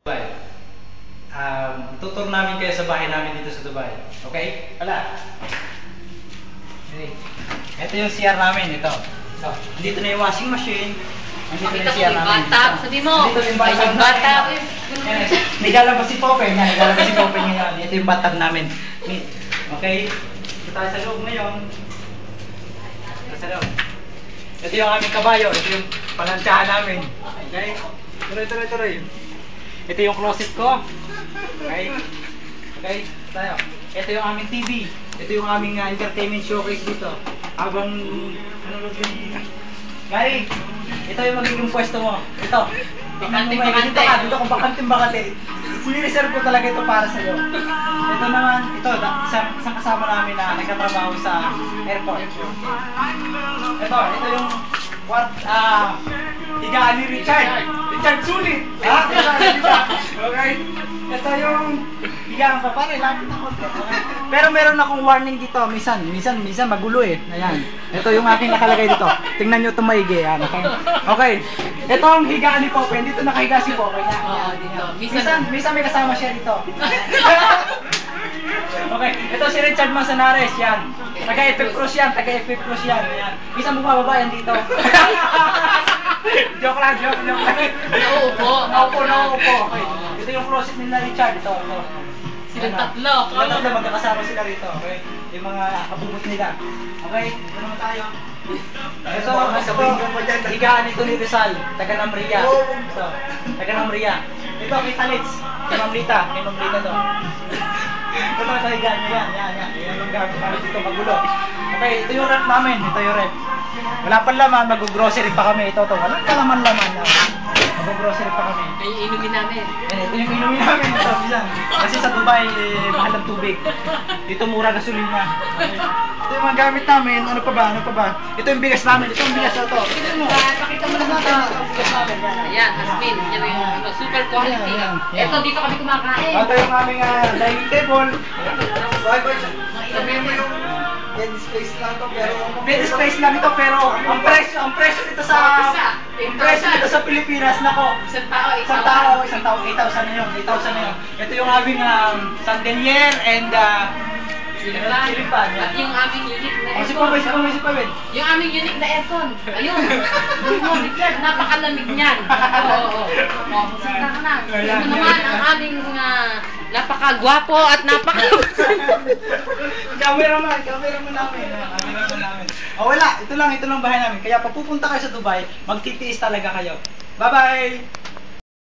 Dubai. Tutur namin kayo sa bahay namin dito sa Dubai. Okay? Wala. Okay. Ito yung CR namin, ito. So, dito na yung washing machine. Andito na yung CR namin. Bata, sabi mo. Dito yung bathtub Bata. Naglalabas si Pope, yan. Naglalabas si Pope ngayon. Ito yung bathtub namin. Okay? Ito tayo sa loob ngayon. Ito sa loob. Ito yung aming kabayo. Ito yung palansyahan namin. Okay? Tuloy. Ito yung closet ko. Okay? Okay? Tayo. Ito yung aming TV. Ito yung aming entertainment showcase dito. Habang nanonood din. Gary, ito yung magiging pwesto mo. Ito. Bakante. Dito kung bakante. Sinireserve ko talaga ito para sa'yo. Ito naman, isang kasama namin na nagkatrabaho sa airport. Ito yung higaan ni Richard. Richard Sulit. Okay? Ito yung higaan pa. Pare, lapit na konti. Okay? Pero meron akong warning dito. Minsan magulo eh. Ayan. Ito yung aking nakalagay dito. Tingnan nyo itong maigi. Ayan, okay? Ito ang higaan ni Pope. Dito nakahiga si Pope. Minsan may kasama siya dito. Okay, ito si Richard Manzanares, yan. Taga-Epic Cruz yan. Yan. Minsan bumababa yan dito. Joke lang. Nauupo. Okay. Ito yung closet nila Richard. Ito. Silang tatlo. Magkakasama sila rito. Okay? Yung mga kabubot nila. Okay? Ito naman tayo. Ito, higaan ito ni Rizal, taga Namria. Ito, taga Namria. Ito, kita Litz, kay Ma'am Lita to. Ito sa higaan niya, yan. Yan yung gamit namin dito, magulo. Okay, ito yung rep namin, Wala pa laman, mag-grocery pa kami. Ito, wala pa laman. Mag-grocery pa kami. Yung inumin namin. Ito yung inumin namin ito, bisan. Kasi sa Dubai, mahal ang tubig. Dito mura gasolina. Ito yung mga gamit namin, ano pa ba? Ito yung bigas namin, ito yung bigas na ito. Pakita mo na natin ang bigas namin. Ayan, Asmin, yan yung super quality. Ito, dito kami kumakain. Ito yung aming dining table. Sabihin mo yung Bed space lang to pero ang presyo dito sa Pilipinas nako. Isang Isang tao, tao 8,000 na yun. Ito yung aming sandalier and silipan. At yung aming unique na Si aircon. Pawin. Yung aming unique na aircon. Ayun. Richard, napakalamig niyan. Oo. Sita ka na. Ito naman ang aming napakagwapo at Cameraman namin. Wala, ito lang bahay namin. Kaya pag pupunta kayo sa Dubai, magtitiis talaga kayo. Bye-bye!